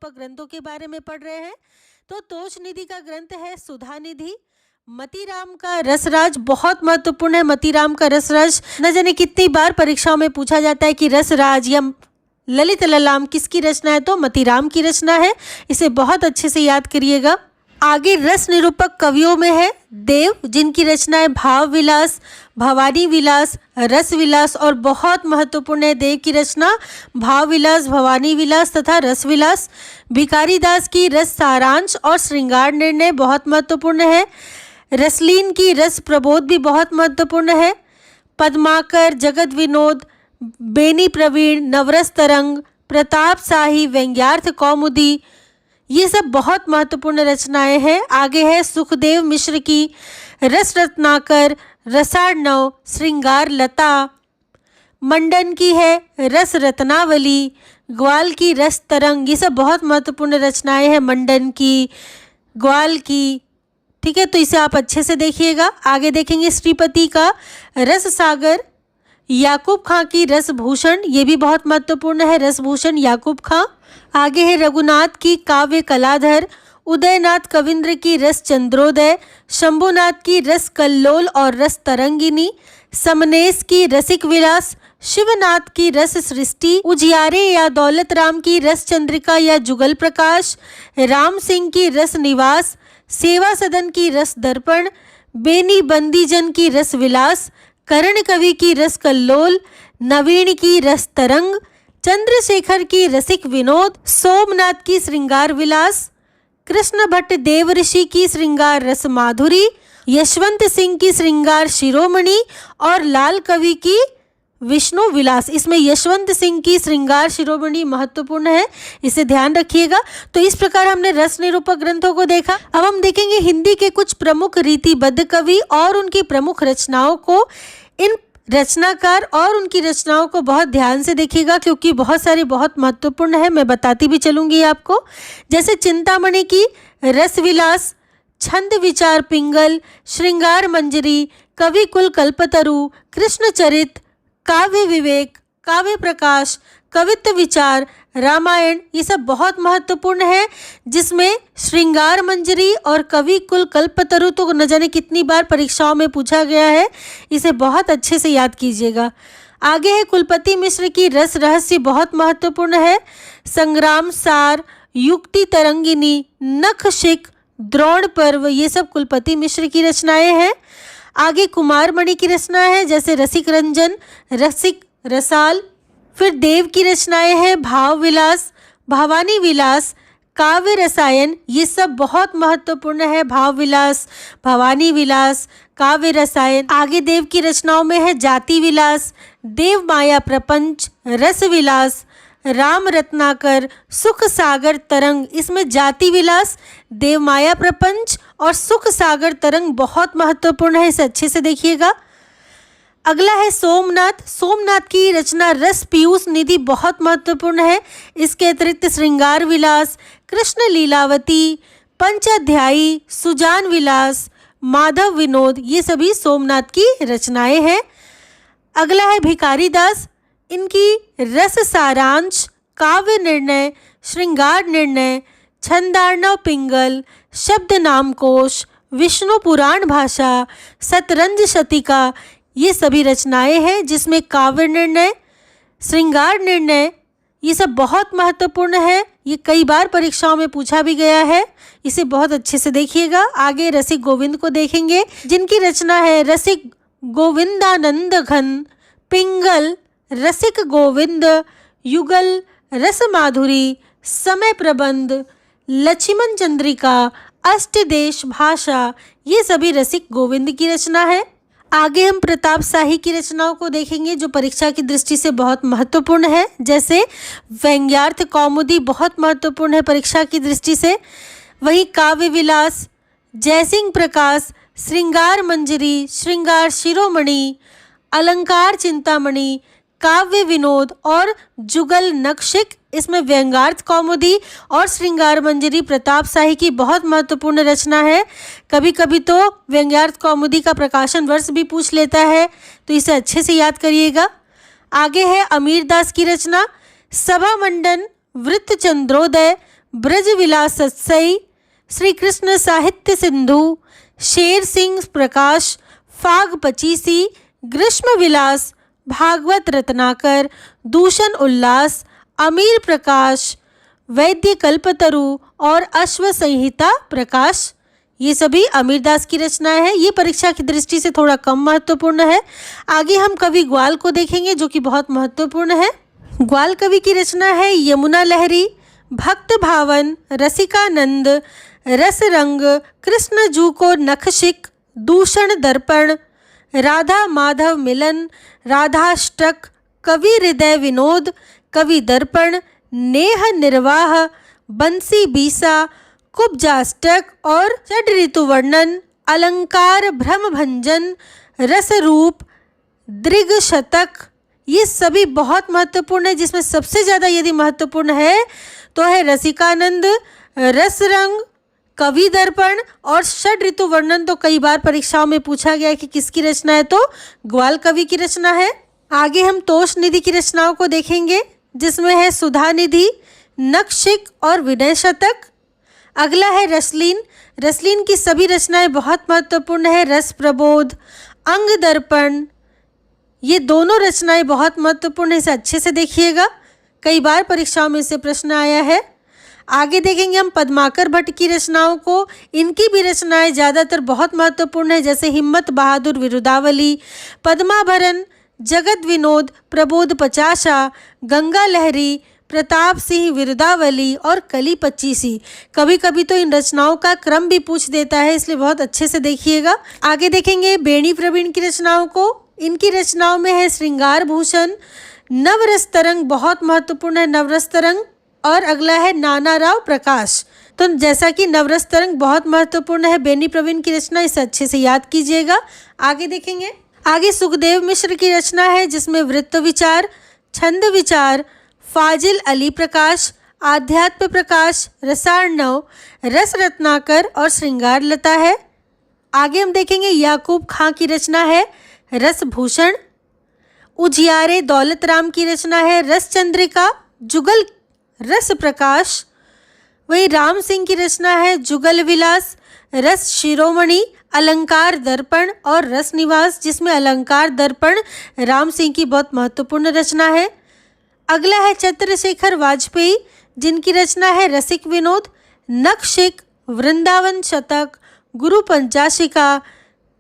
निरूपक ग्रंथों के बारे में पढ़ रहे हैं। तो तोष निधि का ग्रंथ है सुधा निधि। मतीराम का रसराज बहुत महत्वपूर्ण है। मतीराम का रसराज न जाने कितनी बार परीक्षाओं में पूछा जाता है कि रसराज या ललित ललाम किसकी रचना है, तो मतीराम की रचना है। इसे बहुत अच्छे से याद करिएगा। आगे रस निरूपक कवियों में है देव, जिनकी रचना है भाव विलास, भवानी विलास, रस विलास, और बहुत महत्वपूर्ण है देव की रचना भाव विलास, भवानी विलास तथा रस विलास। भिखारी दास की रस सारांश और श्रृंगार निर्णय बहुत महत्वपूर्ण है। रसलीन की रस प्रबोध भी बहुत महत्वपूर्ण है। पद्माकर, जगत विनोद, बेनी प्रवीण, नवरस तरंग, प्रताप शाही, व्यंग्यार्थ कौमुदी, ये सब बहुत महत्वपूर्ण रचनाएं हैं। आगे है सुखदेव मिश्र की रस रत्नाकर, रसार्णव, श्रृंगार लता। मंडन की है रस रत्नावली, ग्वाल की रस तरंग, ये सब बहुत महत्वपूर्ण रचनाएं हैं मंडन की, ग्वाल की। ठीक है, तो इसे आप अच्छे से देखिएगा। आगे देखेंगे श्रीपति का रस सागर, याकूब खां की रस भूषण, ये भी बहुत महत्वपूर्ण है, रस भूषण याकूब खां। आगे है रघुनाथ की काव्य कलाधर, उदयनाथ कविंद्र की रस चंद्रोदय, शंभुनाथ की रस कल्लोल और रस तरंगिनी, समनेश की रसिक विलास, शिवनाथ की रस सृष्टि, उजियारे या दौलत राम की रस चंद्रिका या जुगल प्रकाश, राम सिंह की रस निवास, सेवा सदन की रस दर्पण, बेनी बंदीजन की रस विलास, कर्ण कवि की रस कल्लोल, नवीन की रस तरंग, चंद्रशेखर की रसिक विनोद, सोमनाथ की श्रृंगार विलास, कृष्ण भट्ट देव ऋषि की श्रृंगार रस माधुरी, यशवंत सिंह की श्रृंगार शिरोमणि और लाल कवि की विष्णु विलास। इसमें यशवंत सिंह की श्रृंगार शिरोमणि महत्वपूर्ण है, इसे ध्यान रखिएगा। तो इस प्रकार हमने रस निरूपक ग्रंथों को देखा। अब हम देखेंगे हिंदी के कुछ प्रमुख रीतिबद्ध कवि और उनकी प्रमुख रचनाओं को। इन रचनाकार और उनकी रचनाओं को बहुत ध्यान से देखिएगा, क्योंकि बहुत सारी बहुत महत्वपूर्ण है, मैं बताती भी चलूंगी आपको। जैसे चिंतामणि की रस विलास, छंद विचार पिंगल, श्रृंगार मंजरी, कवि कुल कल्पतरु, कृष्ण चरित, काव्य विवेक, काव्य प्रकाश, कवित्व विचार, रामायण, ये सब बहुत महत्वपूर्ण है। जिसमें श्रृंगार मंजरी और कवि कुल कल्पतरु तो न जाने कितनी बार परीक्षाओं में पूछा गया है, इसे बहुत अच्छे से याद कीजिएगा। आगे है कुलपति मिश्र की रस रहस्य, बहुत महत्वपूर्ण है। संग्राम सार, युक्ति तरंगिनी, नखशिख, द्रोण पर्व, ये सब कुलपति मिश्र की रचनाएं हैं। आगे कुमारमणि की रचना है, जैसे रसिक रंजन, रसिक रसाल। फिर देव की रचनाएं हैं भाव विलास, भवानी विलास, काव्य रसायन, ये सब बहुत महत्वपूर्ण है। भाव विलास, भवानी विलास, काव्य रसायन। आगे देव की रचनाओं में है जाति विलास, देव माया प्रपंच, रस विलास, राम रत्नाकर, सुख सागर तरंग। इसमें जाति विलास, देव माया प्रपंच और सुख सागर तरंग बहुत महत्वपूर्ण है, इसे अच्छे से देखिएगा। अगला है सोमनाथ। सोमनाथ की रचना रस पीयूष निधि बहुत महत्वपूर्ण है। इसके अतिरिक्त श्रृंगार विलास, कृष्ण लीलावती, पंचाध्यायी, सुजान विलास, माधव विनोद, ये सभी सोमनाथ की रचनाएं हैं। अगला है भिखारी दास। इनकी रस सारांश, काव्य निर्णय, श्रृंगार निर्णय, छंदार्णव पिंगल, शब्द नामकोश, विष्णु पुराण भाषा, शतरंज शतिका, ये सभी रचनाएं हैं। जिसमें काव्य निर्णय, श्रृंगार निर्णय, ये सब बहुत महत्वपूर्ण है। ये कई बार परीक्षाओं में पूछा भी गया है, इसे बहुत अच्छे से देखिएगा। आगे रसिक गोविंद को देखेंगे, जिनकी रचना है रसिक गोविंदानंद घन, पिंगल, रसिक गोविंद, युगल, रस माधुरी, समय प्रबंध, लक्ष्मण चंद्रिका, अष्टदेश भाषा, ये सभी रसिक गोविंद की रचना है। आगे हम प्रताप शाही की रचनाओं को देखेंगे, जो परीक्षा की दृष्टि से बहुत महत्वपूर्ण है। जैसे व्यंग्यार्थ कौमुदी बहुत महत्वपूर्ण है परीक्षा की दृष्टि से। वहीं काव्य विलास, जयसिंह प्रकाश, श्रृंगार मंजरी, श्रृंगार शिरोमणि, अलंकार चिंतामणि, काव्य विनोद और जुगल नखशिख, इसमें व्यंग्यार्थ कौमुदी और श्रृंगार मंजरी प्रताप शाही की बहुत महत्वपूर्ण रचना है। कभी कभी तो व्यंग्यार्थ कौमुदी का प्रकाशन वर्ष भी पूछ लेता है, तो इसे अच्छे से याद करिएगा। आगे है अमीर दास की रचना सभा मंडन, वृत्त चंद्रोदय, ब्रज विलास सत्सई, श्री कृष्ण साहित्य सिंधु, शेर सिंह प्रकाश, फाग पचीसी, ग्रीष्म विलास, भागवत रत्नाकर, दूषण उल्लास, अमीर प्रकाश, वैद्य कल्पतरु और अश्व संहिता प्रकाश, ये सभी अमीरदास की रचनाएं हैं। ये परीक्षा की दृष्टि से थोड़ा कम महत्वपूर्ण है। आगे हम कवि ग्वाल को देखेंगे जो कि बहुत महत्वपूर्ण है। ग्वाल कवि की रचना है यमुना लहरी, भक्त भावन, रसिकानंद, रसरंग, कृष्ण जू को नखशिक, दूषण दर्पण, राधा माधव मिलन, राधाष्टक, कवि हृदय विनोद, कवि दर्पण, नेह निर्वाह, बंसी बीसा, कुब्जाष्टक और षड ऋतु वर्णन, अलंकार भ्रम भंजन, रस रूप, दृग शतक, ये सभी बहुत महत्वपूर्ण है। जिसमें सबसे ज़्यादा यदि महत्वपूर्ण है तो है रसिकानंद, रसरंग, कवि दर्पण और षड ऋतु वर्णन। तो कई बार परीक्षाओं में पूछा गया कि किसकी रचना है, तो ग्वाल कवि की रचना है। आगे हम तोष निधि की रचनाओं को देखेंगे जिसमें है सुधा निधि, नखशिक और विनय शतक। अगला है रसलीन। रसलीन की सभी रचनाएं बहुत महत्वपूर्ण है। रस प्रबोध, अंग दर्पण, ये दोनों रचनाएं बहुत महत्वपूर्ण है, इसे अच्छे से देखिएगा, कई बार परीक्षाओं में से प्रश्न आया है। आगे देखेंगे हम पद्माकर भट्ट की रचनाओं को। इनकी भी रचनाएं ज़्यादातर बहुत महत्वपूर्ण है, जैसे हिम्मत बहादुर विरुदावली, पद्माभरण, जगत विनोद, प्रबोध पचासा, गंगा लहरी, प्रताप सिंह विरुदावली और कली पच्चीसी। कभी कभी तो इन रचनाओं का क्रम भी पूछ देता है, इसलिए बहुत अच्छे से देखिएगा। आगे देखेंगे बेणी प्रवीण की रचनाओं को। इनकी रचनाओं में है श्रृंगार भूषण, नवरस तरंग बहुत महत्वपूर्ण है, नवरस तरंग, और अगला है नाना राव प्रकाश। तो जैसा कि नवरस तरंग बहुत महत्वपूर्ण है बेनी प्रवीण की रचना, इसे अच्छे से याद कीजिएगा। आगे देखेंगे, आगे सुखदेव मिश्र की रचना है जिसमें वृत्त विचार, छंद विचार, फाजिल अली प्रकाश, आध्यात्म प्रकाश, रसार्णव, रस रत्नाकर और श्रृंगार लता है। आगे हम देखेंगे याकूब खां की रचना है रसभूषण। उजियारे दौलत राम की रचना है रस चंद्रिका, जुगल रस प्रकाश। वही राम सिंह की रचना है जुगल विलास, रस शिरोमणि, अलंकार दर्पण और रस निवास, जिसमें अलंकार दर्पण राम सिंह की बहुत महत्वपूर्ण रचना है। अगला है चंद्रशेखर वाजपेयी जिनकी रचना है रसिक विनोद, नखशिक, वृंदावन शतक, गुरु पंचाशिका,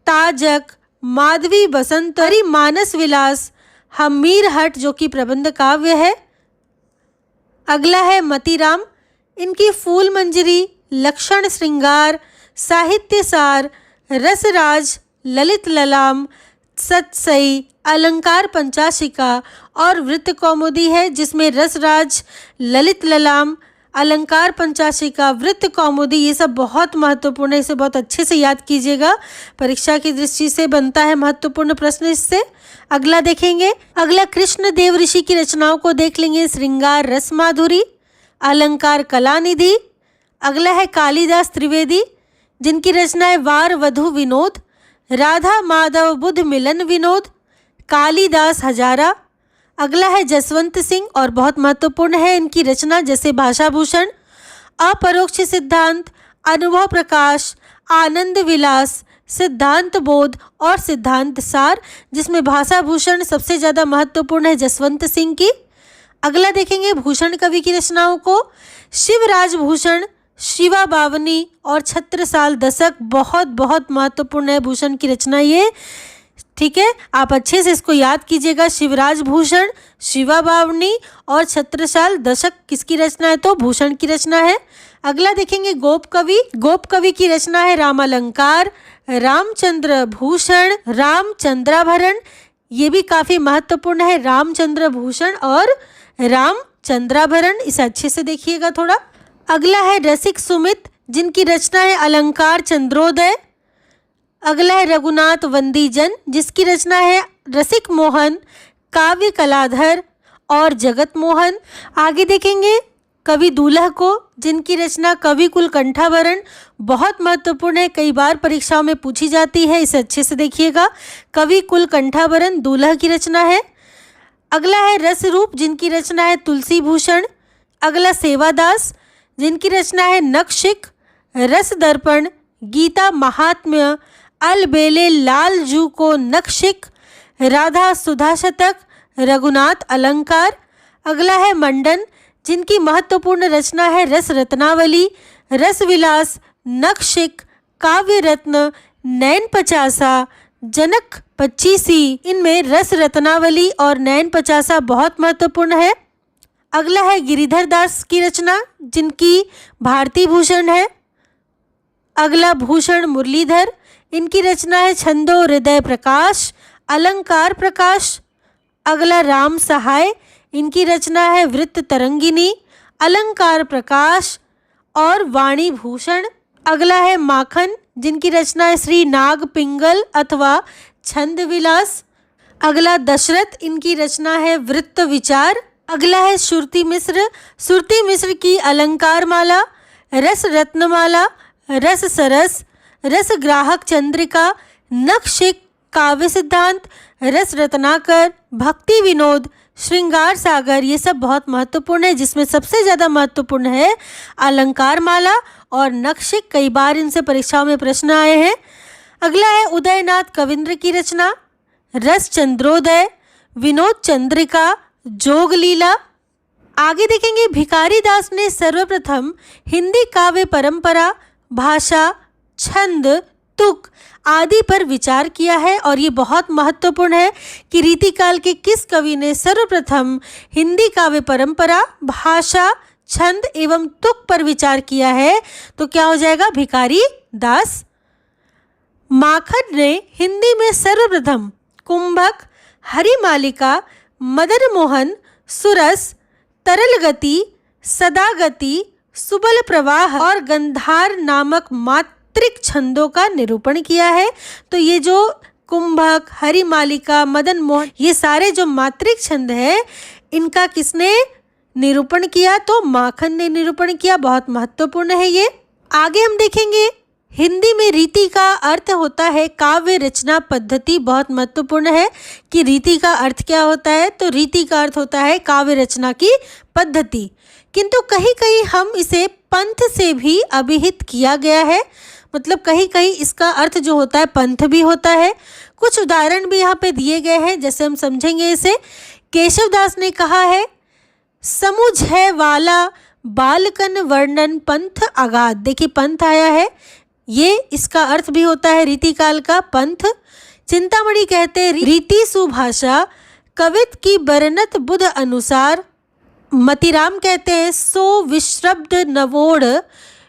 ताजक, माधवी बसंतरी, मानस विलास, हमीर हट जो कि प्रबंध काव्य है। अगला है मतीराम, इनकी फूल मंजरी, लक्षण श्रृंगार, साहित्य सार, रसराज, ललित ललाम, सत्सई, अलंकार पंचाशिका और वृत्त कौमुदी है, जिसमें रसराज, ललित ललाम, अलंकार पंचाशिका, वृत्त कौमुदी, ये सब बहुत महत्वपूर्ण है, इसे बहुत अच्छे से याद कीजिएगा, परीक्षा की दृष्टि से बनता है महत्वपूर्ण प्रश्न इससे। अगला देखेंगे, अगला कृष्ण देव ऋषि की रचनाओं को देख लेंगे। श्रृंगार रस माधुरी, अलंकार कलानिधि। अगला है कालिदास त्रिवेदी जिनकी रचना है वार वधु विनोद, राधा माधव बुध मिलन विनोद, कालिदास हजारा। अगला है जसवंत सिंह और बहुत महत्वपूर्ण है इनकी रचना, जैसे भाषा भूषण, अपरोक्ष सिद्धांत, अनुभव प्रकाश, आनंद विलास, सिद्धांत बोध और सिद्धांत सार, जिसमें भाषा भूषण सबसे ज़्यादा महत्वपूर्ण है जसवंत सिंह की। अगला देखेंगे भूषण कवि की रचनाओं को। शिवराज भूषण, शिवा बावनी और छत्रसाल दशक बहुत बहुत महत्वपूर्ण है भूषण की रचना ये, ठीक है, आप अच्छे से इसको याद कीजिएगा। शिवराज भूषण, शिवा बावनी और छत्रसाल दशक किसकी रचना है, तो भूषण की रचना है। अगला देखेंगे गोप कवि। गोप कवि की रचना है रामालंकार, रामचंद्र भूषण, रामचंद्राभरण, ये भी काफ़ी महत्वपूर्ण है, रामचंद्र भूषण और रामचंद्राभरण, इसे अच्छे से देखिएगा थोड़ा। अगला है रसिक सुमित जिनकी रचना है अलंकार चंद्रोदय। अगला है रघुनाथ वंदीजन जिसकी रचना है रसिक मोहन, काव्य कलाधर और जगत मोहन। आगे देखेंगे कवि दूल्हा को जिनकी रचना कवि कुल कंठाभरण बहुत महत्वपूर्ण है, कई बार परीक्षाओं में पूछी जाती है, इसे अच्छे से देखिएगा। कवि कुल कंठाभरण दूल्हा की रचना है। अगला है रस रूप जिनकी रचना है तुलसी भूषण। अगला सेवादास जिनकी रचना है नखशिख, रस दर्पण, गीता महात्म्य, अलबेले लाल जू को नखशिख, राधा सुधा शतक, रघुनाथ अलंकार। अगला है मंडन, जिनकी महत्वपूर्ण रचना है रस रत्नावली, रस विलास, नखशिख, काव्य रत्न, नैन पचासा, जनक पच्चीसी। इनमें रस रत्नावली और नैन पचासा बहुत महत्वपूर्ण है। अगला है गिरिधर दास की रचना, जिनकी भारती भूषण है। अगला भूषण मुरलीधर, इनकी रचना है छंदो हृदय प्रकाश, अलंकार प्रकाश। अगला राम सहाय, इनकी रचना है वृत्त तरंगिनी, अलंकार प्रकाश और वाणी भूषण। अगला है माखन, जिनकी रचना है श्री नाग पिंगल अथवा छंद विलास। अगला दशरथ, इनकी रचना है वृत्त विचार। अगला है श्रुति मिश्र, श्रुति मिश्र की अलंकार माला, रस रत्नमाला, रस सरस, रस ग्राहक चंद्रिका, नखशिख, काव्य सिद्धांत, रस रत्नाकर, भक्ति विनोद, श्रृंगार सागर। ये सब बहुत महत्वपूर्ण है, जिसमें सबसे ज़्यादा महत्वपूर्ण है अलंकार माला और नखशिख। कई बार इनसे परीक्षाओं में प्रश्न आए हैं। अगला है उदयनाथ कविंद्र की रचना, रस चंद्रोदय, विनोद चंद्रिका, जोग लीला। आगे देखेंगे भिखारी दास ने सर्वप्रथम हिंदी काव्य परंपरा, भाषा, छंद, तुक आदि पर विचार किया है और ये बहुत महत्वपूर्ण है कि रीतिकाल के किस कवि ने सर्वप्रथम हिंदी काव्य परंपरा, भाषा, छंद एवं तुक पर विचार किया है। तो क्या हो जाएगा? भिखारी दास। माखन ने हिंदी में सर्वप्रथम कुंभक, हरिमालिका, मदन मोहन, सुरस, तरल गति, सदागति, सुबल प्रवाह और गंधार नामक मात्रिक छंदों का निरूपण किया है। तो ये जो कुंभक, हरिमालिका, मदन मोहन, ये सारे जो मात्रिक छंद हैं, इनका किसने निरूपण किया? तो माखन ने निरूपण किया। बहुत महत्वपूर्ण है ये। आगे हम देखेंगे हिंदी में रीति का अर्थ होता है काव्य रचना पद्धति। बहुत महत्वपूर्ण है कि रीति का अर्थ क्या होता है। तो रीति का अर्थ होता है काव्य रचना की पद्धति, किंतु कहीं कहीं हम इसे पंथ से भी अभिहित किया गया है। मतलब कहीं कहीं इसका अर्थ जो होता है पंथ भी होता है। कुछ उदाहरण भी यहाँ पे दिए गए हैं, जैसे हम समझेंगे इसे। केशवदास ने कहा है, समुझ है वाला बालकन वर्णन पंथ अगाध। देखिए पंथ आया है, ये इसका अर्थ भी होता है रीतिकाल का पंथ। चिंतामणि कहते हैं रीति सुभाषा कवित की बरनत बुध अनुसार। मतीराम कहते हैं सो विश्रब्द नवोढ़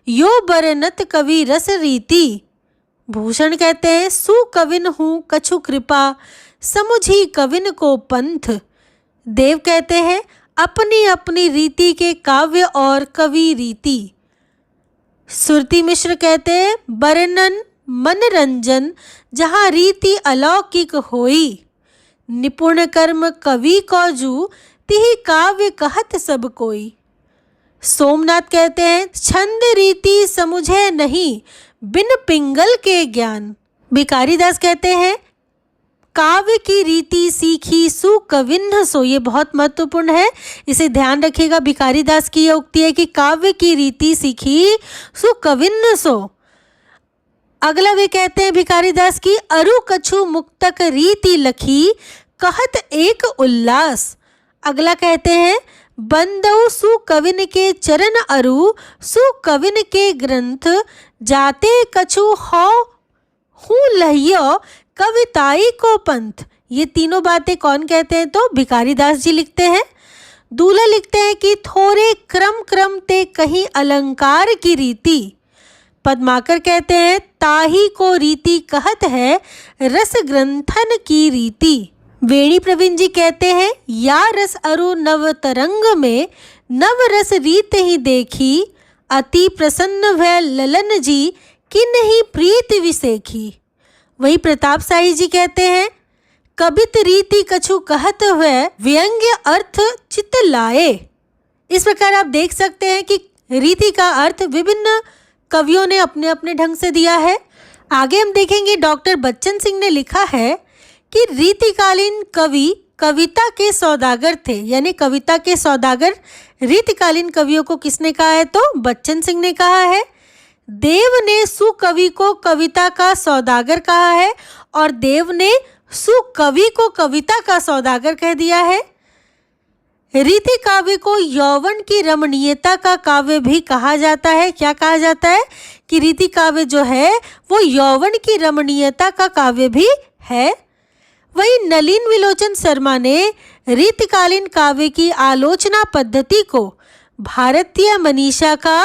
यो बरनत कवि रस रीति। भूषण कहते हैं सुकविन हूँ कछु कृपा समुझी कविन को पंथ। देव कहते हैं अपनी अपनी रीति के काव्य और कवि रीति। सुरती मिश्र कहते हैं बरनन मनरंजन जहाँ रीति अलौकिक होई। निपुण कर्म कवि को जू तिहि काव्य कहत सब कोई। सोमनाथ कहते हैं छंद रीति समुझे नहीं बिन पिंगल के ज्ञान। भिखारी दास कहते हैं काव्य की रीति सीखी सुकविन्न सो। ये बहुत महत्वपूर्ण है, इसे ध्यान रखिएगा। भिखारी दास की यह उक्ति है कि काव्य की रीति सीखी सुकविन्न सो। अगला वे कहते हैं भिखारी दास की अरु कछु मुक्तक रीति लखी कहत एक उल्लास। अगला कहते हैं बंदऊ सुकविन के चरण अरु सुकविन के ग्रंथ जाते कछु हो हूँ लहियो कविताई को पंथ। ये तीनों बातें कौन कहते हैं? तो भिखारी दास जी लिखते हैं। दूल्हा लिखते हैं कि थोड़े क्रम क्रम ते कहीं अलंकार की रीति। पद्माकर कहते हैं ताही को रीति कहत है रस ग्रंथन की रीति। वेणी प्रवीण जी कहते हैं या रस अरु नव तरंग में नव रस रीत ही देखी अति प्रसन्न भय ललन जी कि नहीं प्रीति विसेखी। वही प्रताप शाही जी कहते हैं कबित रीति कछु कहत हुए व्यंग्य अर्थ चित लाए। इस प्रकार आप देख सकते हैं कि रीति का अर्थ विभिन्न कवियों ने अपने अपने ढंग से दिया है। आगे हम देखेंगे डॉक्टर बच्चन सिंह ने लिखा है कि रीतिकालीन कवि कविता के सौदागर थे, यानी कविता के सौदागर रीतिकालीन कवियों को किसने कहा है? तो बच्चन सिंह ने कहा है। देव ने सुकवि को कविता का सौदागर कहा है और देव ने सुकवि को कविता का सौदागर कह दिया है। रीति काव्य को यौवन की रमणीयता का काव्य भी कहा जाता है। क्या कहा जाता है? कि रीति काव्य जो है वो यौवन की रमणीयता का काव्य भी है। वही नलिन विलोचन शर्मा ने रीतिकालीन काव्य की आलोचना पद्धति को भारतीय मनीषा का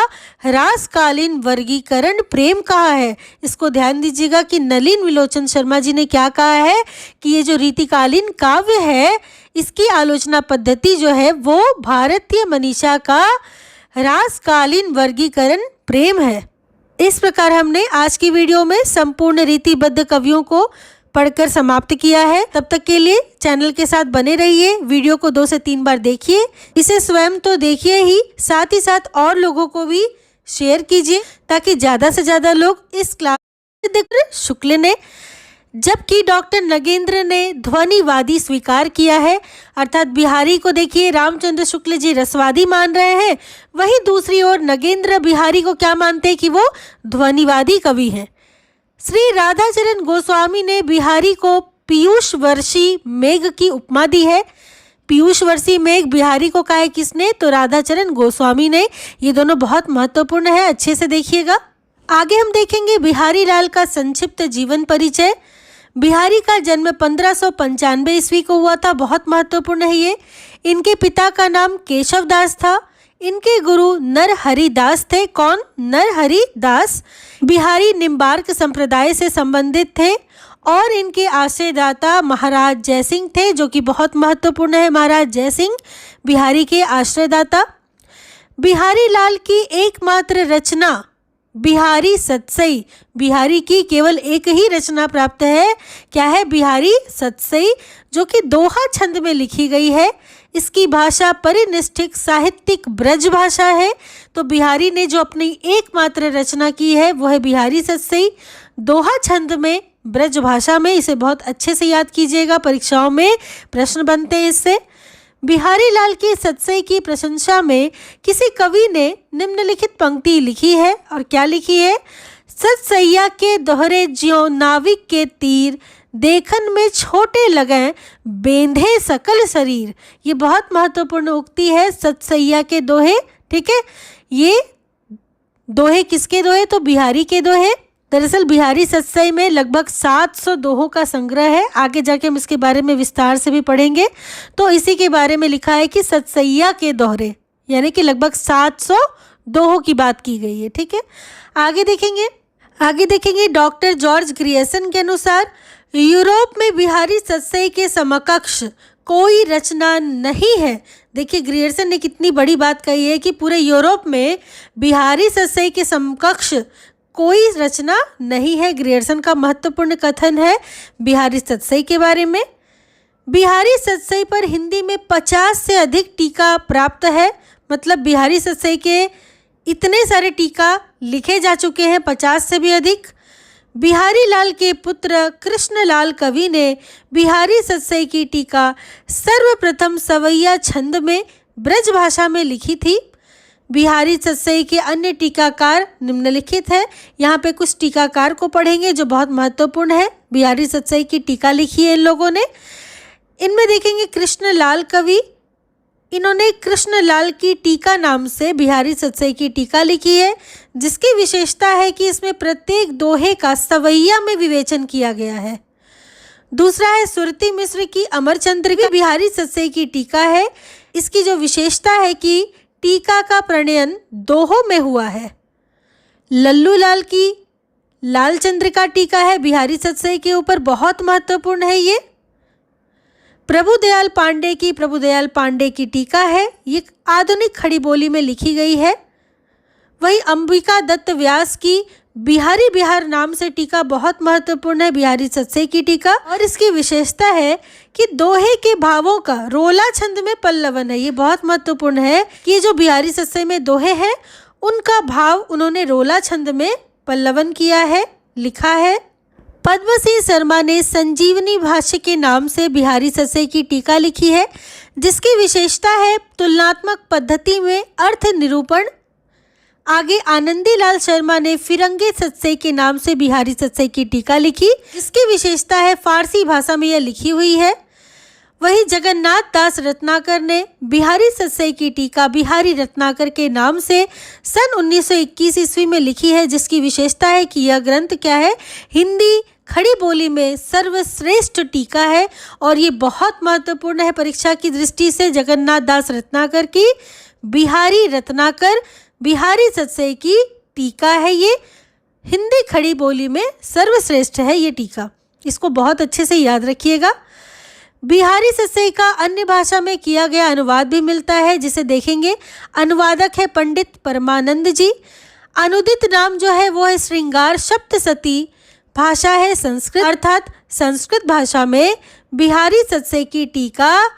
ह्रासकालीन वर्गीकरण प्रेम कहा है। इसको ध्यान दीजिएगा कि नलिन विलोचन शर्मा जी ने क्या कहा है कि ये जो रीतिकालीन काव्य है इसकी आलोचना पद्धति जो है वो भारतीय मनीषा का ह्रासकालीन वर्गीकरण प्रेम है। इस प्रकार हमने आज की वीडियो में संपूर्ण रीतिबद्ध कवियों को पढ़कर समाप्त किया है। तब तक के लिए चैनल के साथ बने रहिए। वीडियो को 2 से 3 बार देखिए। इसे स्वयं तो देखिए ही साथ और लोगों को भी शेयर कीजिए ताकि ज़्यादा से ज़्यादा लोग इस क्लास देखकर शुक्ल ने, जबकि डॉक्टर नगेंद्र ने ध्वनिवादी स्वीकार किया है, अर्थात बिहारी को देखिए रामचंद्र शुक्ल जी रसवादी मान रहे हैं, वहीं दूसरी ओर नगेंद्र बिहारी को क्या मानते हैं कि वो ध्वनिवादी कवि हैं। श्री राधाचरण गोस्वामी ने बिहारी को पीयूष वर्षी मेघ की उपमा दी है। पीयूष वर्षी मेघ बिहारी को कहा है किसने? तो राधाचरण गोस्वामी ने। ये दोनों बहुत महत्वपूर्ण है, अच्छे से देखिएगा। आगे हम देखेंगे बिहारी लाल का संक्षिप्त जीवन परिचय। बिहारी का जन्म 1595 ईस्वी को हुआ था, बहुत महत्वपूर्ण है ये। इनके पिता का नाम केशव दास था। इनके गुरु नरहरि दास थे। कौन? नरहरि दास। बिहारी निम्बार्क संप्रदाय से संबंधित थे और इनके आश्रयदाता महाराज जयसिंह थे, जो कि बहुत महत्वपूर्ण है। महाराज जयसिंह बिहारी के आश्रयदाता। बिहारी लाल की एकमात्र रचना बिहारी सतसई, बिहारी की केवल एक ही रचना प्राप्त है। क्या है? बिहारी सतसई, जो कि दोहा छंद में लिखी गई है। इसकी भाषा परिनिष्ठिक साहित्यिक ब्रज भाषा है। तो बिहारी ने जो अपनी एकमात्र रचना की है वो है बिहारी सतसई, दोहा छंद में, ब्रज भाषा में। इसे बहुत अच्छे से याद कीजिएगा, परीक्षाओं में प्रश्न बनते हैं इससे। बिहारी लाल की सतसई की प्रशंसा में किसी कवि ने निम्नलिखित पंक्ति लिखी है। और क्या लिखी है? सतसैया के दोहरे ज्यों नाविक के तीर, देखन में छोटे लगें बेंधे सकल शरीर। ये बहुत महत्वपूर्ण उक्ति है, सतसैया के दोहे। ठीक है, ये दोहे किसके दोहे? तो बिहारी के दोहे। दरअसल बिहारी सतसई में लगभग 700 दोहों का संग्रह है। आगे जाके हम इसके बारे में विस्तार से भी पढ़ेंगे। तो इसी के बारे में लिखा है कि सतसैया के दोहरे, यानी कि लगभग 700 दोहों की बात की गई है। ठीक है, आगे देखेंगे डॉक्टर जॉर्ज ग्रियर्सन के अनुसार यूरोप में बिहारी सतसई के समकक्ष कोई रचना नहीं है। देखिए ग्रियर्सन ने कितनी बड़ी बात कही है कि पूरे यूरोप में बिहारी सतसई के समकक्ष कोई रचना नहीं है। ग्रियर्सन का महत्वपूर्ण कथन है बिहारी सतसई के बारे में। बिहारी सतसई पर हिंदी में 50 से अधिक टीका प्राप्त है। मतलब बिहारी सतसई के इतने सारे टीका लिखे जा चुके हैं, 50 से भी अधिक। बिहारी लाल के पुत्र कृष्णलाल कवि ने बिहारी सतसई की टीका सर्वप्रथम सवैया छंद में ब्रज भाषा में लिखी थी। बिहारी सतसई के अन्य टीकाकार निम्नलिखित है। यहाँ पे कुछ टीकाकार को पढ़ेंगे जो बहुत महत्वपूर्ण है। बिहारी सतसई की टीका लिखी है इन लोगों ने। इनमें देखेंगे कृष्णलाल कवि, इन्होंने कृष्णलाल की टीका नाम से बिहारी सतसई की टीका लिखी है, जिसकी विशेषता है कि इसमें प्रत्येक दोहे का सवैया में विवेचन किया गया है। दूसरा है सुरती मिश्र की अमरचंद्र की बिहारी सतसई की टीका है। इसकी जो विशेषता है कि टीका का प्रणयन दोहों में हुआ है। लल्लू लाल की लालचंद्र का टीका है बिहारी सतसई के ऊपर, बहुत महत्वपूर्ण है ये। प्रभुदयाल पांडे की टीका है, ये आधुनिक खड़ी बोली में लिखी गई है। वही अंबिका दत्त व्यास की बिहारी बिहार नाम से टीका बहुत महत्वपूर्ण है, बिहारी सतसई की टीका। और इसकी विशेषता है कि दोहे के भावों का रोला छंद में पल्लवन है। ये बहुत महत्वपूर्ण है कि जो बिहारी सतसई में दोहे हैं उनका भाव उन्होंने रोला छंद में पल्लवन किया है, लिखा है। पद्मसिंह शर्मा ने संजीवनी भाष्य के नाम से बिहारी सस्सई की टीका लिखी है, जिसकी विशेषता है तुलनात्मक पद्धति में अर्थ निरूपण। आगे आनंदीलाल शर्मा ने फिरंगी सस्सई के नाम से बिहारी सस्सई की टीका लिखी, जिसकी विशेषता है फारसी भाषा में यह लिखी हुई है। वहीं जगन्नाथ दास रत्नाकर ने बिहारी सस्सई की टीका बिहारी रत्नाकर के नाम से सन 1921 ईस्वी में लिखी है, जिसकी विशेषता है कि यह ग्रंथ क्या है, हिंदी खड़ी बोली में सर्वश्रेष्ठ टीका है और ये बहुत महत्वपूर्ण है परीक्षा की दृष्टि से। जगन्नाथ दास रत्नाकर की बिहारी रत्नाकर बिहारी सस्सई की टीका है, ये हिंदी खड़ी बोली में सर्वश्रेष्ठ है ये टीका, इसको बहुत अच्छे से याद रखिएगा। बिहारी सस्सई का अन्य भाषा में किया गया अनुवाद भी मिलता है, जिसे देखेंगे। अनुवादक है पंडित परमानंद जी। अनुदित नाम जो है वो है श्रृंगार सप्तशती। भाषा है संस्कृत, अर्थात संस्कृत भाषा में बिहारी सस्सई की टीका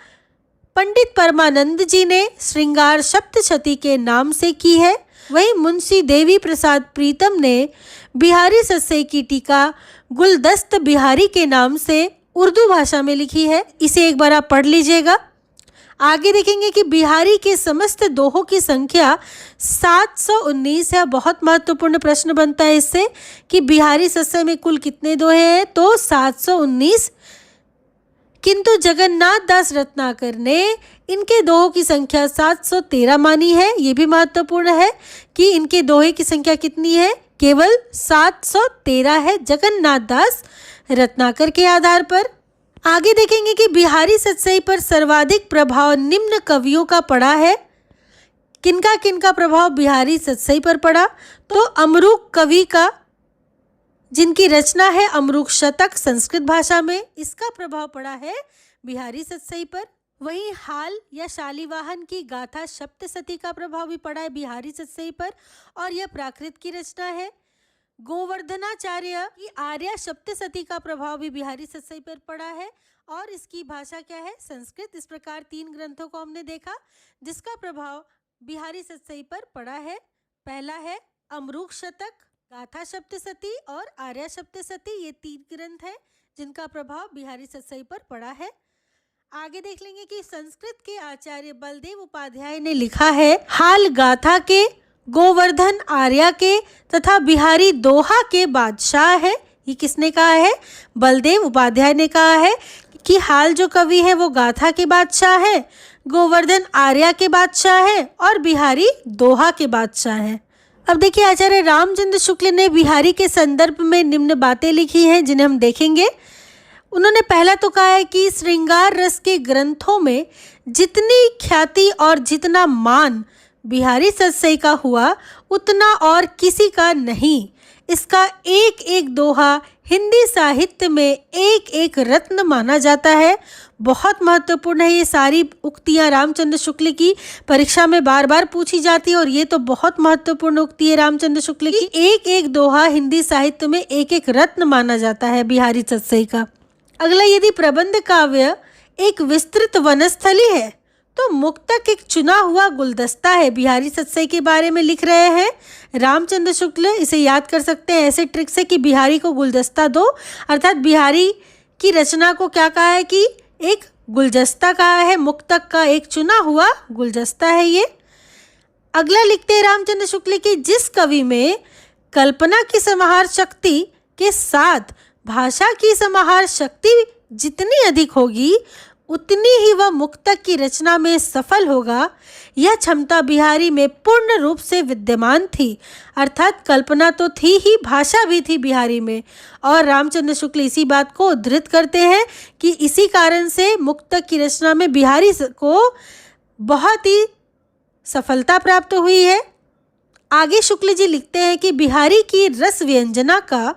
पंडित परमानंद जी ने श्रृंगार सप्तशती के नाम से की है। वहीं मुंशी देवी प्रसाद प्रीतम ने बिहारी सस्सई की टीका गुलदस्त बिहारी के नाम से उर्दू भाषा में लिखी है, इसे एक बार आप पढ़ लीजिएगा। आगे देखेंगे कि बिहारी के समस्त दोहों की संख्या 719 है। बहुत महत्वपूर्ण प्रश्न बनता है इससे कि बिहारी सस्सई में कुल कितने दोहे हैं, तो 719। किंतु जगन्नाथ दास रत्नाकर ने इनके दोहों की संख्या 713 मानी है। ये भी महत्वपूर्ण है कि इनके दोहे की संख्या कितनी है, केवल 713 है जगन्नाथ दास रत्नाकर के आधार पर। आगे देखेंगे कि बिहारी सस्सई पर सर्वाधिक प्रभाव निम्न कवियों का पड़ा है। किनका किनका प्रभाव बिहारी सस्सई पर पड़ा, तो अमरूक कवि का, जिनकी रचना है अमरूक शतक संस्कृत भाषा में, इसका प्रभाव पड़ा है बिहारी सस्सई पर। वहीं हाल या शालिवाहन की गाथा सप्तशती का प्रभाव भी पड़ा है बिहारी सस्सई पर और यह प्राकृत की रचना है। गोवर्धनाचार्य की आर्या सप्तशती का प्रभाव भी बिहारी सस्सई पर पड़ा है और इसकी भाषा क्या है, संस्कृत। इस प्रकार 3 ग्रंथों को हमने देखा जिसका प्रभाव बिहारी सस्सई पर पड़ा है। पहला है अमरूक शतक, गाथा सप्तशती और आर्या सप्तशती, ये 3 ग्रंथ हैं जिनका प्रभाव बिहारी सस्सई पर पड़ा है। आगे देख लेंगे कि संस्कृत के आचार्य बलदेव उपाध्याय ने लिखा है, हाल गाथा के, गोवर्धन आर्या के तथा बिहारी दोहा के बादशाह है। ये किसने कहा है, बलदेव उपाध्याय ने कहा है कि हाल जो कवि है वो गाथा के बादशाह है, गोवर्धन आर्या के बादशाह है और बिहारी दोहा के बादशाह है। अब देखिए आचार्य रामचंद्र शुक्ल ने बिहारी के संदर्भ में निम्न बातें लिखी हैं जिन्हें हम देखेंगे। उन्होंने पहला तो कहा है कि श्रृंगार रस के ग्रंथों में जितनी ख्याति और जितना मान बिहारी सस्सई का हुआ उतना और किसी का नहीं। इसका एक एक दोहा हिंदी साहित्य में एक एक रत्न माना जाता है। बहुत महत्वपूर्ण है, ये सारी उक्तियां रामचंद्र शुक्ल की परीक्षा में बार बार पूछी जाती है और ये तो बहुत महत्वपूर्ण उक्ति है रामचंद्र शुक्ल की। एक एक दोहा हिंदी साहित्य में एक एक रत्न माना जाता है बिहारी सस्सई का। अगला, यदि प्रबंध काव्य एक विस्तृत वनस्थली है तो मुक्तक एक चुना हुआ गुलदस्ता है। बिहारी सस्सई के बारे में लिख रहे हैं रामचंद्र शुक्ल, इसे याद कर सकते हैं ऐसे ट्रिक से कि बिहारी को गुलदस्ता दो, अर्थात बिहारी की रचना को क्या कहा है कि एक गुलदस्ता कहा है, मुक्तक का एक चुना हुआ गुलदस्ता है ये। अगला लिखते हैं रामचंद्र शुक्ल की, जिस कवि में कल्पना की समाहार शक्ति के साथ भाषा की समाहार शक्ति जितनी अधिक होगी उतनी ही वह मुक्तक की रचना में सफल होगा। यह क्षमता बिहारी में पूर्ण रूप से विद्यमान थी, अर्थात कल्पना तो थी ही, भाषा भी थी बिहारी में। और रामचंद्र शुक्ल इसी बात को उद्धृत करते हैं कि इसी कारण से मुक्तक की रचना में बिहारी को बहुत ही सफलता प्राप्त हुई है। आगे शुक्ल जी लिखते हैं कि बिहारी की रस व्यंजना का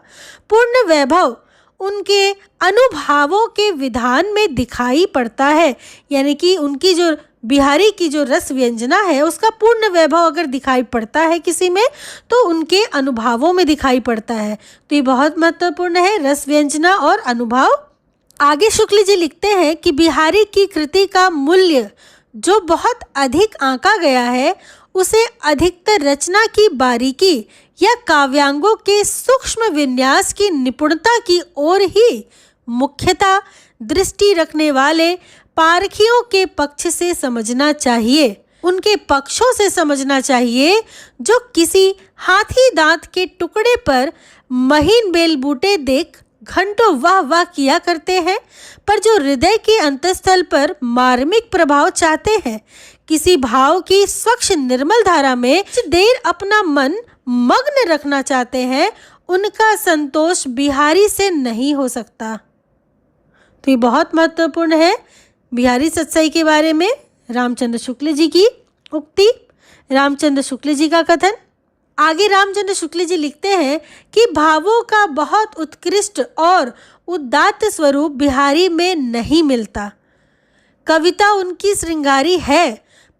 पूर्ण वैभव उनके अनुभावों के विधान में दिखाई पड़ता है, यानी कि उनकी जो बिहारी की जो रस व्यंजना है उसका पूर्ण वैभव अगर दिखाई पड़ता है किसी में तो उनके अनुभवों में दिखाई पड़ता है। तो ये बहुत महत्वपूर्ण है, रस व्यंजना और अनुभव। आगे शुक्ल जी लिखते हैं कि बिहारी की कृति का मूल्य जो बहुत अधिक आंका गया है उसे अधिकतर रचना की बारीकी या काव्यांगों के सूक्ष्म विन्यास की निपुणता की ओर ही मुख्यतः दृष्टि रखने वाले पारखियों के पक्ष से समझना चाहिए, उनके पक्षों से समझना चाहिए जो किसी हाथी दांत के टुकड़े पर महीन बेलबूटे देख घंटों वाह वाह किया करते हैं, पर जो हृदय के अंतस्थल पर मार्मिक प्रभाव चाहते हैं, किसी भाव की स्वच्छ निर्मल धारा में कुछ देर अपना मन मग्न रखना चाहते हैं, उनका संतोष बिहारी से नहीं हो सकता। तो ये बहुत महत्वपूर्ण है बिहारी सत्साई के बारे में रामचंद्र शुक्ल जी की उक्ति, रामचंद्र शुक्ल जी का कथन। आगे रामचंद्र शुक्ल जी लिखते हैं कि भावों का बहुत उत्कृष्ट और उदात्त स्वरूप बिहारी में नहीं मिलता। कविता उनकी श्रृंगारी है,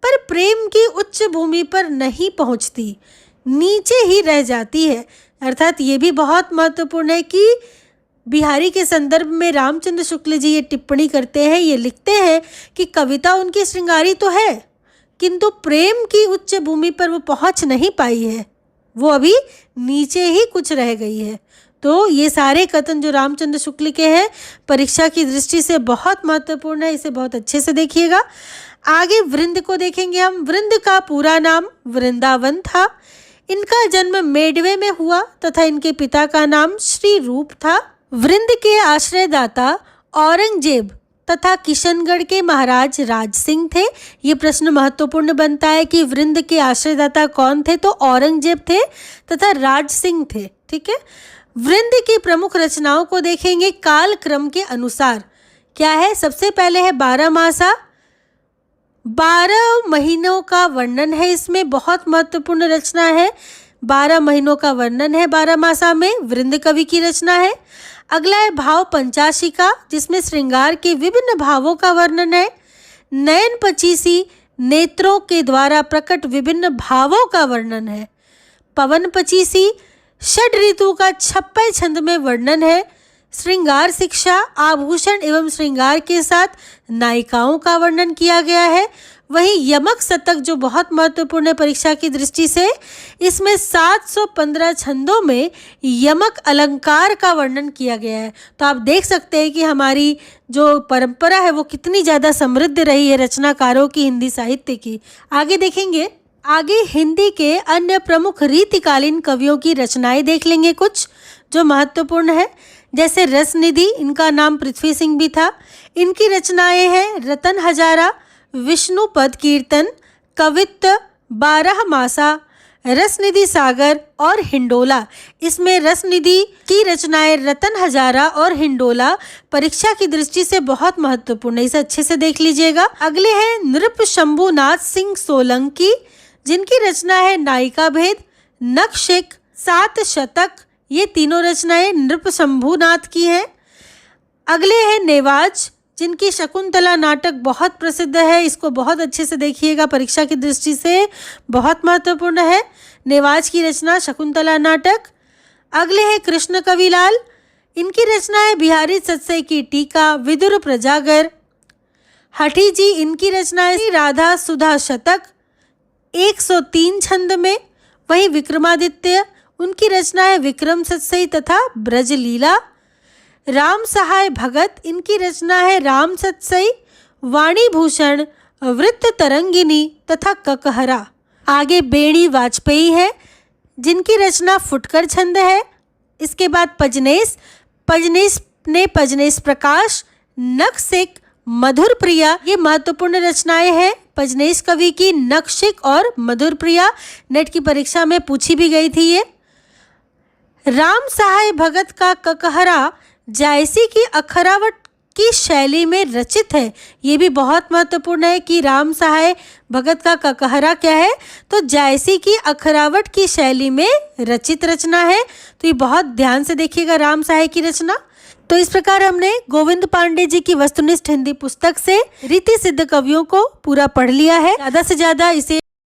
पर प्रेम की उच्च भूमि पर नहीं पहुंचती, नीचे ही रह जाती है। अर्थात ये भी बहुत महत्वपूर्ण है कि बिहारी के संदर्भ में रामचंद्र शुक्ल जी ये टिप्पणी करते हैं, ये लिखते हैं कि कविता उनकी श्रृंगारी तो है, किंतु प्रेम की उच्च भूमि पर वो पहुंच नहीं पाई है, वो अभी नीचे ही कुछ रह गई है। तो ये सारे कथन जो रामचंद्र शुक्ल के हैं परीक्षा की दृष्टि से बहुत महत्वपूर्ण है, इसे बहुत अच्छे से देखिएगा। आगे वृंद को देखेंगे हम। वृंद का पूरा नाम वृंदावन था। इनका जन्म मेडवे में हुआ तथा इनके पिता का नाम श्री रूप था। वृंद के आश्रयदाता औरंगजेब तथा किशनगढ़ के महाराज राज सिंह थे। ये प्रश्न महत्वपूर्ण बनता है कि वृंद के आश्रयदाता कौन थे, तो औरंगजेब थे तथा राज सिंह थे। ठीक है, वृंद की प्रमुख रचनाओं को देखेंगे काल क्रम के अनुसार। क्या है? सबसे पहले है 12 मासा। 12 महीनों का वर्णन है, इसमें बहुत महत्वपूर्ण रचना है। 12 महीनों का वर्णन है 12 मासा में, वृंद कवि की रचना है। अगला है भाव पंचाशिका, जिसमें श्रृंगार के विभिन्न भावों का वर्णन है। नयन पचीसी, नेत्रों के द्वारा प्रकट विभिन्न भावों का वर्णन है। पवन पचीसी, षड ऋतु का 56 छंद में वर्णन है। श्रृंगार शिक्षा, आभूषण एवं श्रृंगार के साथ नायिकाओं का वर्णन किया गया है। वहीं यमक शतक जो बहुत महत्वपूर्ण है परीक्षा की दृष्टि से, इसमें 715 छंदों में यमक अलंकार का वर्णन किया गया है। तो आप देख सकते हैं कि हमारी जो परंपरा है वो कितनी ज़्यादा समृद्ध रही है रचनाकारों की हिंदी साहित्य की। आगे देखेंगे, आगे हिंदी के अन्य प्रमुख रीतिकालीन कवियों की रचनाएं देख लेंगे कुछ जो महत्वपूर्ण है। जैसे रसनिधि, इनका नाम पृथ्वी सिंह भी था। इनकी रचनाएं हैं रतन हजारा, विष्णु पद कीर्तन, कवित्त, 12 मासा, रसनिधि सागर और हिंडोला। इसमें रसनिधि की रचनाएं रतन हजारा और हिंडोला परीक्षा की दृष्टि से बहुत महत्वपूर्ण है, इसे अच्छे से देख लीजिएगा। अगले हैं नृप शंभुनाथ सिंह सोलंकी, जिनकी रचना है नायिका भेद, नखशिक, 7 शतक। ये तीनों रचनाएं नृप शंभुनाथ की हैं। अगले हैं नेवाज, जिनकी शकुंतला नाटक बहुत प्रसिद्ध है, इसको बहुत अच्छे से देखिएगा, परीक्षा की दृष्टि से बहुत महत्वपूर्ण है नेवाज की रचना शकुंतला नाटक। अगले हैं कृष्ण कविलाल, इनकी रचना है बिहारी सत्साई की टीका, विदुर प्रजागर। हठी जी, इनकी रचना है राधा सुधा शतक, 103 छंद में। वहीं विक्रमादित्य, उनकी रचना है विक्रम सत्साई तथा ब्रजलीला। राम सहाय भगत, इनकी रचना है राम सत्साई, वाणी भूषण, वृत्त तरंगिनी तथा ककहरा। आगे बेणी वाजपेयी है, जिनकी रचना फुटकर छंद है। इसके बाद पजनेस, पजनेस ने पजनेस प्रकाश, नखशिक, मधुर प्रिया, ये महत्वपूर्ण रचनाएं हैं पजनेस कवि की। नखशिक और मधुर प्रिया नेट की परीक्षा में पूछी भी गई थी ये। राम सहाय भगत का ककहरा जायसी की अखरावट की शैली में रचित है। ये भी बहुत महत्वपूर्ण है कि राम सहाय भगत का ककहरा क्या है, तो जायसी की अखरावट की शैली में रचित रचना है। तो ये बहुत ध्यान से देखिएगा राम सहाय की रचना। तो इस प्रकार हमने गोविंद पांडे जी की वस्तुनिष्ठ हिंदी पुस्तक से रीति सिद्ध कवियों को पूरा पढ़ लिया है। ज़्यादा से ज़्यादा इसे